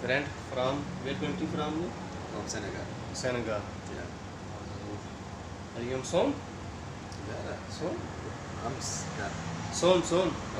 Rent from where country from you? from Senegal. Senegal. Yeah. Are you son? Yeah. Son? Yeah. Son.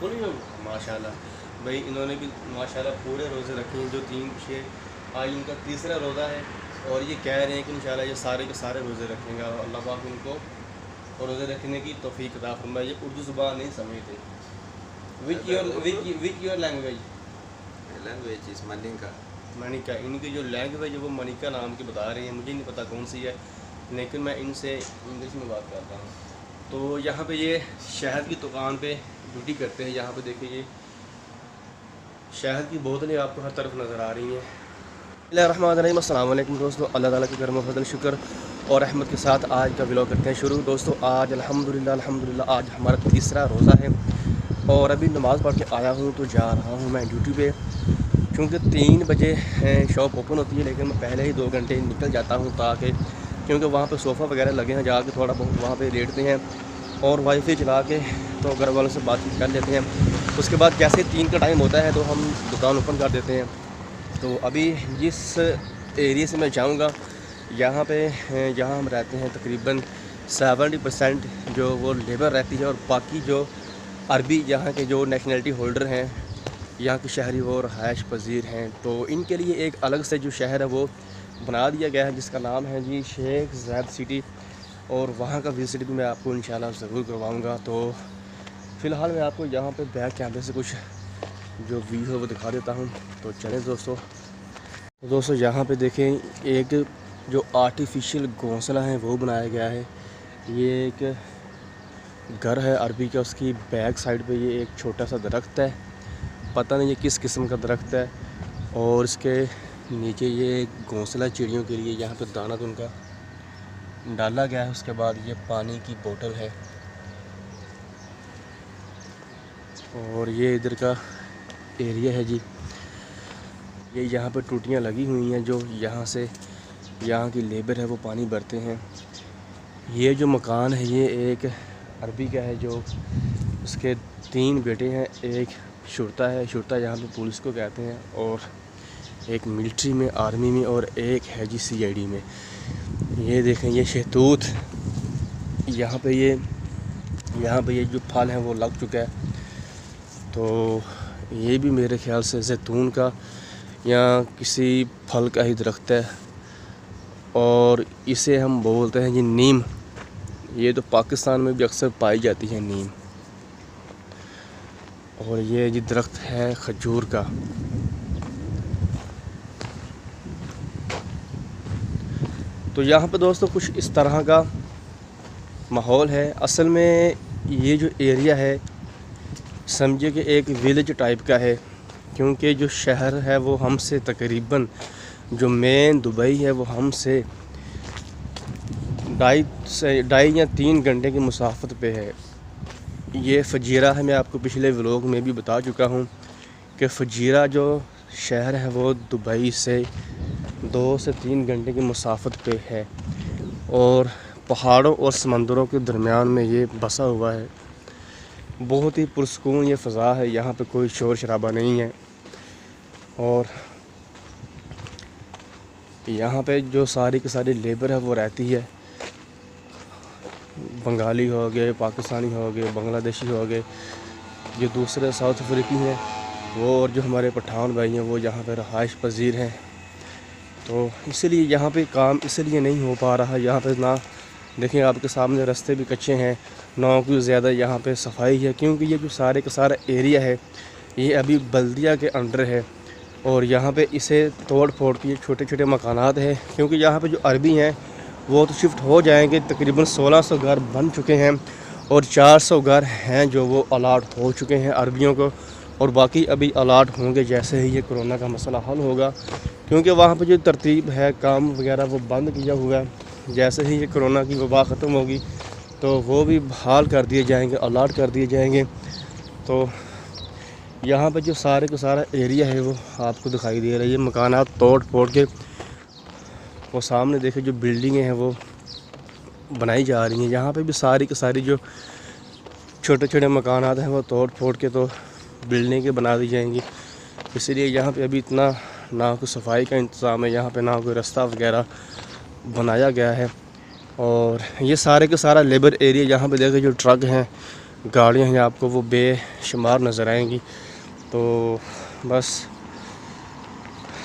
पूरी हो माशाल्लाह भाई इन्होंने भी माशाल्लाह पूरे रोज़े रखे हैं जो 3 6 आज इनका तीसरा रोज़ा है और ये कह रहे हैं कि इंशाल्लाह ये सारे के सारे रोज़े रखेंगे और अल्लाह पाक इनको और रोज़े रखने की तौफीक अता फरमाए। ये उर्दू ज़ुबान नहीं समझते। Which your language? language is Mandinka. Manika. इनकी जो लैंग्वेज है वो मनिका नाम की बता रही है, मुझे नहीं पता कौन सी है, लेकिन मैं इनसे इंग्लिश में बात करता हूँ। तो यहाँ पे ये शहद की दुकान पे ड्यूटी करते हैं। यहाँ पे देखिए ये शहद की बोतलें आपको हर तरफ नज़र आ रही हैं। रहमान अस्सलाम वालेकुम दोस्तों, अल्लाह ताला के करम व फज़ल शुक्र और रहमत के साथ आज का व्लॉग करते हैं शुरू। दोस्तों आज अल्हम्दुलिल्लाह आज हमारा तीसरा रोज़ा है और अभी नमाज़ पढ़ के आया हूँ तो जा रहा हूँ मैं ड्यूटी पे। चूँकि 3 बजे शॉप ओपन होती है, लेकिन मैं पहले ही 2 घंटे निकल जाता हूँ ताकि क्योंकि वहाँ पे सोफ़ा वगैरह लगे हैं, जाके थोड़ा बहुत वहाँ पे लेटते हैं और वाईफाई चला के तो घर वालों से बातचीत कर लेते हैं। उसके बाद जैसे 3 का टाइम होता है तो हम दुकान ओपन कर देते हैं। तो अभी जिस एरिया से मैं जाऊँगा यहाँ पे जहाँ हम रहते हैं तकरीबन 70% जो वो लेबर रहती है और बाकी जो अरबी यहाँ के जो नेशनलिटी होल्डर हैं, यहाँ के शहरी वो रहायश पजीर हैं, तो इनके लिए एक अलग से जो शहर है वो बना दिया गया है जिसका नाम है जी शेख ज़ैद सिटी, और वहाँ का विज़िट भी मैं आपको इंशाल्लाह ज़रूर करवाऊँगा। तो फ़िलहाल मैं आपको यहाँ पे बैक कैमरे से कुछ जो व्यू है वो दिखा देता हूँ। तो चलें दोस्तों यहाँ पे देखें एक जो आर्टिफिशियल घोंसला है वो बनाया गया है। ये एक घर है अरबी का, उसकी बैक साइड पे ये एक छोटा सा दरख्त है, पता नहीं ये किस किस्म का दरख्त है, और इसके नीचे ये घोंसला चिड़ियों के लिए, यहाँ पे दाना तो उनका डाला गया है। उसके बाद ये पानी की बोतल है और ये इधर का एरिया है जी। ये यहाँ पे टूटियाँ लगी हुई हैं जो यहाँ से यहाँ की लेबर है वो पानी भरते हैं। ये जो मकान है ये एक अरबी का है जो उसके 3 बेटे हैं, एक शुरता है, शुरता यहाँ पे पुलिस को कहते हैं, और एक मिलिट्री में आर्मी में, और एक है जी CID में। ये देखें ये शहतूत, यहाँ पे ये जो फल है वो लग चुका है। तो ये भी मेरे ख्याल से जैतून का या किसी फल का ही दरख्त है और इसे हम बोलते हैं जी नीम। ये तो पाकिस्तान में भी अक्सर पाई जाती है नीम। और ये जी दरख्त है खजूर का। तो यहाँ पे दोस्तों कुछ इस तरह का माहौल है। असल में ये जो एरिया है समझिए कि एक विलेज टाइप का है, क्योंकि जो शहर है वो हमसे तकरीबन, जो मेन दुबई है वो हमसे 2.5 या 3 घंटे की मुसाफत पे है। ये फजीरा है, मैं आपको पिछले व्लॉग में भी बता चुका हूँ कि फजीरा जो शहर है वो दुबई से 2 से 3 घंटे की मुसाफत पे है और पहाड़ों और समंदरों के दरमियान में ये बसा हुआ है। बहुत ही पुरसकून ये फ़ज़ा है, यहाँ पे कोई शोर शराबा नहीं है। और यहाँ पे जो सारी की सारी लेबर है वो रहती है, बंगाली हो गए, पाकिस्तानी हो गए, बांग्लादेशी हो गए, जो दूसरे साउथ अफ्रीकी हैं वो, और जो हमारे पठान भाई हैं वो यहाँ पे रहाइश पजीर हैं। तो इसलिए यहाँ पे काम इसलिए नहीं हो पा रहा। यहाँ पे ना देखें आपके सामने रास्ते भी कच्चे हैं, ना कोई ज़्यादा यहाँ पे सफाई है, क्योंकि ये जो सारे का सारा एरिया है ये अभी बल्दिया के अंडर है और यहाँ पे इसे तोड़ फोड़ के छोटे छोटे मकानात हैं। क्योंकि यहाँ पे जो अरबी हैं वो तो शिफ्ट हो जाएंगे, तकरीबन 1600 घर बन चुके हैं और 400 घर हैं जो वो अलाट हो चुके हैं अरबियों को, और बाकी अभी अलाट होंगे जैसे ही ये कोरोना का मसला हल होगा। क्योंकि वहाँ पे जो तरतीब है काम वगैरह वो बंद किया हुआ है, जैसे ही ये कोरोना की वबा ख़त्म होगी तो वो भी बहाल कर दिए जाएंगे, अलाट कर दिए जाएंगे। तो यहाँ पे जो सारे का सारा एरिया है वो आपको दिखाई दे रहा है। ये मकानात तोड़ फोड़ के वो सामने देखे जो बिल्डिंगें हैं वो बनाई जा रही हैं। यहाँ पे भी सारी की सारी जो छोटे छोटे मकानात हैं वो तोड़ फोड़ के तो बिल्डिंगें बना दी जाएंगी। इसलिए यहाँ पे अभी इतना ना कोई सफाई का इंतज़ाम है, यहाँ पे ना कोई रास्ता वगैरह बनाया गया है। और ये सारे के सारा लेबर एरिया, यहाँ पे देखिए जो ट्रक हैं, गाड़ियाँ हैं, आपको वो बेशुमार नज़र आएंगी। तो बस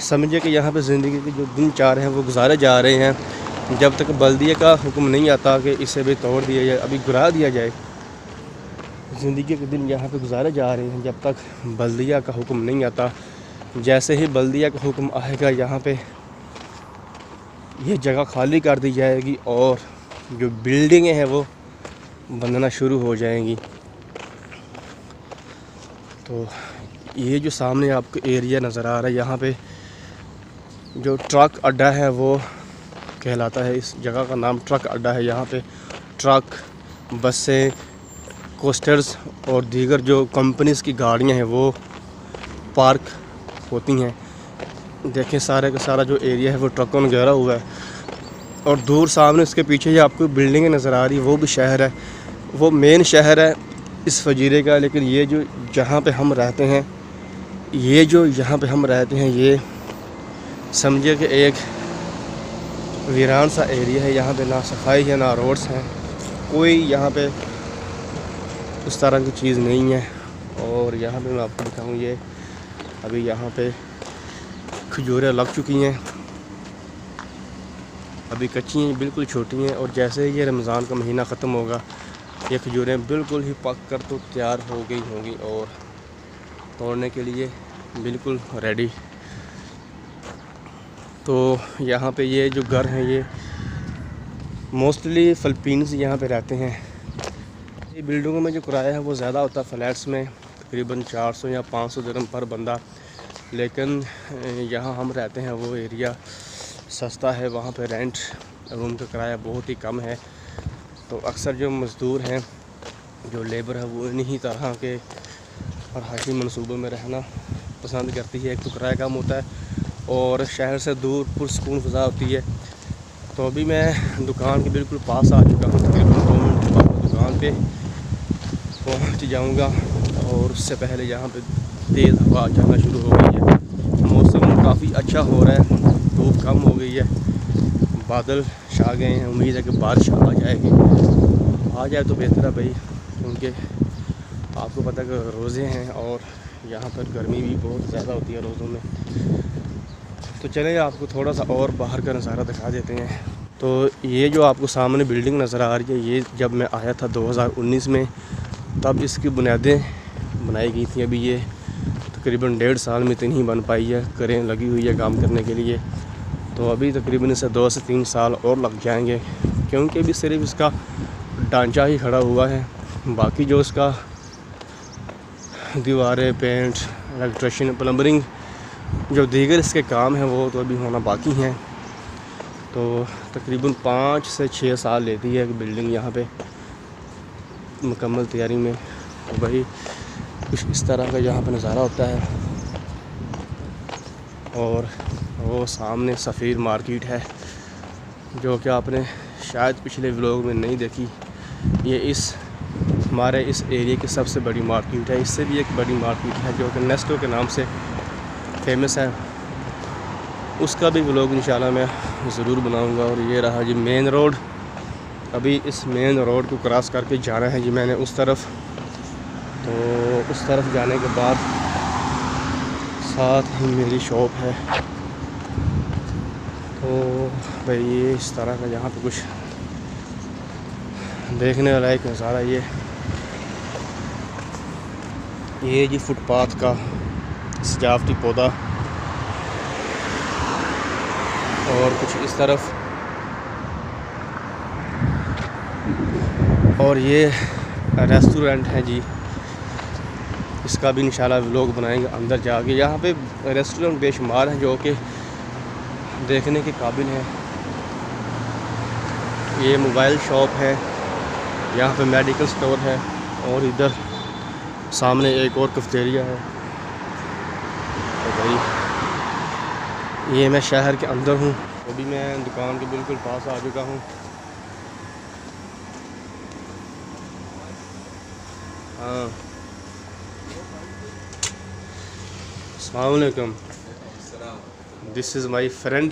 समझिए कि यहाँ पे ज़िंदगी के जो दिन चार हैं वो गुजारे जा रहे हैं, जब तक बल्दिया का हुक्म नहीं आता कि इसे भी तोड़ दिया जाए, अभी गिरा दिया जाए। ज़िंदगी के दिन यहाँ पे गुजारे जा रहे हैं जब तक बल्दिया का हुक्म नहीं आता। जैसे ही बल्दिया का हुक्म आएगा, यहाँ पे ये जगह खाली कर दी जाएगी और जो बिल्डिंगें हैं वो बनना शुरू हो जाएंगी। तो ये जो सामने आपको एरिया नज़र आ रहा है, यहाँ पे जो ट्रक अड्डा है वो कहलाता है, इस जगह का नाम ट्रक अड्डा है। यहाँ पे ट्रक, बसें, कोस्टर्स और दीगर जो कंपनीज़ की गाड़ियाँ हैं वो पार्क होती हैं। देखें सारे का सारा जो एरिया है वो ट्रकों में घेरा हुआ है। और दूर सामने उसके पीछे जो आपको बिल्डिंगें नज़र आ रही है वो भी शहर है, वो मेन शहर है इस फजीरे का। लेकिन ये जो जहाँ पे हम रहते हैं, ये जो यहाँ पे हम रहते हैं, ये समझिए कि एक वीरान सा एरिया है। यहाँ पे ना सफाई है, ना रोड्स हैं, कोई यहाँ पे उस तरह की चीज़ नहीं है। और यहाँ पे मैं आपको दिखाऊँ, ये अभी यहाँ पे खजूरें लग चुकी हैं, अभी कच्ची हैं, बिल्कुल छोटी हैं। और जैसे ही ये रमज़ान का महीना ख़त्म होगा, ये खजूरें बिल्कुल ही पक कर तो तैयार हो गई होंगी और तोड़ने के लिए बिल्कुल रेडी। तो यहाँ पे ये जो घर हैं, ये मोस्टली फ़िलिपींस यहाँ पे रहते हैं। ये बिल्डिंगों में जो किराया है वो ज़्यादा होता है, फ़्लैट्स में तकरीबन 400 या 500 दिरहम पर बंदा। लेकिन यहाँ हम रहते हैं वो एरिया सस्ता है, वहाँ पे रेंट रूम का किराया बहुत ही कम है। तो अक्सर जो मज़दूर हैं, जो लेबर है, वो इन्हीं तरह के रहायशी मनसूबों में रहना पसंद करती है। एक तो किराया कम होता है और शहर से दूर पुरसकून फ़ज़ा होती है। तो अभी मैं दुकान के बिल्कुल पास आ चुका हूँ, तकरीबन 2 मिनट बाद दुकान पे पहुँच जाऊँगा। और उससे पहले यहाँ पे तेज़ हवा चलना शुरू हो गई है, मौसम काफ़ी अच्छा हो रहा है, धूप कम हो गई है, बादल छा गए हैं। उम्मीद है कि बारिश आ जाएगी, आ जाए तो बेहतर है भाई, क्योंकि आपको पता है कि रोज़े हैं और यहाँ पर गर्मी भी बहुत ज़्यादा होती है रोज़ों में। तो चलें आपको थोड़ा सा और बाहर का नज़ारा दिखा देते हैं। तो ये जो आपको सामने बिल्डिंग नज़र आ रही है, ये जब मैं आया था 2019 में, तब इसकी बुनियादें बनाई गई थी। अभी ये तकरीबन 1.5 साल में इतनी ही बन पाई है, करें लगी हुई है काम करने के लिए। तो अभी तकरीबन इसे 2 से 3 साल और लग जाएंगे, क्योंकि अभी सिर्फ इसका ढांचा ही खड़ा हुआ है। बाकी जो इसका दीवारें, पेंट, इलेक्ट्रिशियन, प्लम्बरिंग, जो दीगर इसके काम हैं वो तो अभी होना बाकी हैं। तो तकरीबन 5 से 6 साल लेती है बिल्डिंग यहाँ पे मुकम्मल तैयारी में। तो वही कुछ इस तरह का यहाँ पे नज़ारा होता है। और वो सामने सफ़ीर मार्केट है, जो कि आपने शायद पिछले व्लॉग में नहीं देखी। ये हमारे इस एरिया की सबसे बड़ी मार्केट है। इससे भी एक बड़ी मार्केट है जो कि नेस्टो के नाम से फेमस है, उसका भी व्लॉग इंशाल्लाह मैं ज़रूर बनाऊंगा। और ये रहा जी मेन रोड। अभी इस मेन रोड को क्रॉस करके जाना है जी मैंने उस तरफ। तो उस तरफ जाने के बाद साथ ही मेरी शॉप है। तो भाई ये इस तरह का यहाँ पे कुछ देखने वाला एक नज़ारा ये जी फुटपाथ का सजावटी पौधा। और कुछ इस तरफ, और ये रेस्टोरेंट है जी, इसका भी इंशाल्लाह व्लॉग बनाएंगे अंदर जाके। यहाँ पे रेस्टोरेंट बेशुमार हैं जो कि देखने के काबिल हैं। ये मोबाइल शॉप है, यहाँ पे मेडिकल स्टोर है, और इधर सामने एक और कैफेटेरिया है। तो भाई ये मैं शहर के अंदर हूँ, अभी मैं दुकान के बिल्कुल पास आ चुका हूँ। हाँ Assalamualaikum. Salam. This is my friend,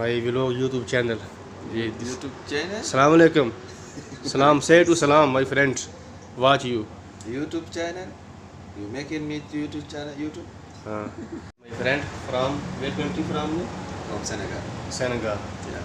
my vlog YouTube channel. YouTube channel? Assalamualaikum. Salam. Say to Salam, my friend. Watch you. YouTube channel? You making me YouTube channel? YouTube? My friend from where country from? From Senegal. Senegal. Yeah.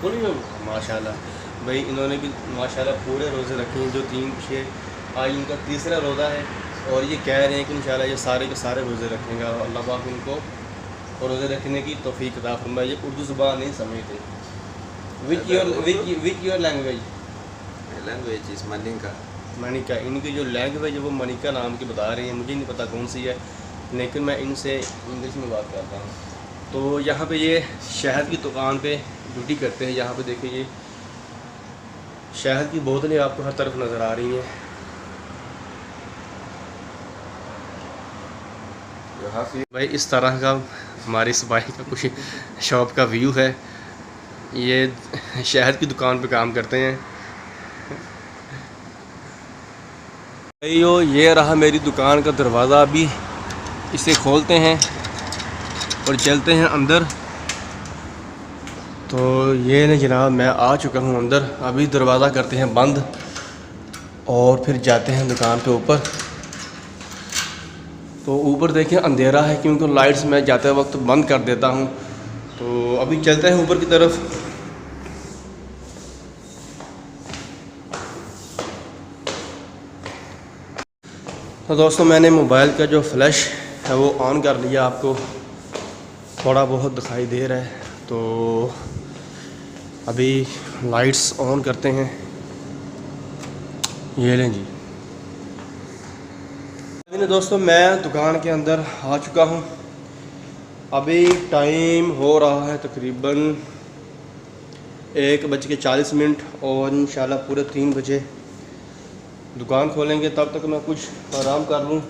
पूरे लोग माशाल्लाह भाई इन्होंने भी माशाल्लाह पूरे रोज़े रखे हैं जो 3-6 आज इनका तीसरा रोज़ा है और ये कह रहे हैं कि इंशाल्लाह ये सारे के सारे रोज़े रखेंगे और अल्लाह पाक इनको रोज़े रखने की तौफीक अता फरमाए। ये उर्दू ज़ुबान नहीं समझते। Which your language? language is Mandinka. Manika. इनकी जो लैंग्वेज है वो मनिका नाम की बता रही है, मुझे नहीं पता कौन सी है, लेकिन मैं इनसे इंग्लिश में बात करता हूँ। तो यहाँ पे ये शहद की दुकान पे ड्यूटी करते हैं। यहाँ पे देखिए ये शहद की बोतलें आपको हर तरफ नज़र आ रही हैं। भाई इस तरह का हमारे इस भाई का कुछ शॉप का व्यू है। ये शहद की दुकान पे काम करते हैं। भाइयों ये रहा मेरी दुकान का दरवाज़ा। अभी इसे खोलते हैं और चलते हैं अंदर। तो ये ना जनाब मैं आ चुका हूँ अंदर। अभी दरवाज़ा करते हैं बंद और फिर जाते हैं दुकान पे ऊपर। तो ऊपर देखें अंधेरा है क्योंकि लाइट्स मैं जाते वक्त बंद कर देता हूँ। तो अभी चलते हैं ऊपर की तरफ। तो दोस्तों मैंने मोबाइल का जो फ्लैश है वो ऑन कर लिया, आपको थोड़ा बहुत दिखाई दे रहा है। तो अभी लाइट्स ऑन करते हैं। ये लें जी। अभी दोस्तों मैं दुकान के अंदर आ चुका हूँ। अभी टाइम हो रहा है तकरीबन 1:40 और इंशाल्लाह पूरे 3 बजे दुकान खोलेंगे। तब तक मैं कुछ आराम कर लूँ।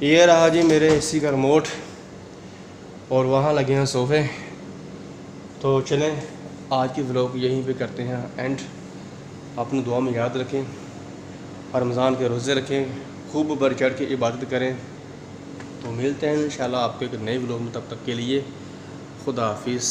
ये रहा जी मेरे एसी का रिमोट और वहाँ लगे हैं सोफ़े। तो चलें आज की व्लॉग यहीं पे करते हैं एंड। अपनी दुआ में याद रखें और रमज़ान के रोज़े रखें, खूब बढ़ चढ़ के इबादत करें। तो मिलते हैं इंशाल्लाह आपको एक नए व्लॉग में। तब तक के लिए खुदा हाफिज़।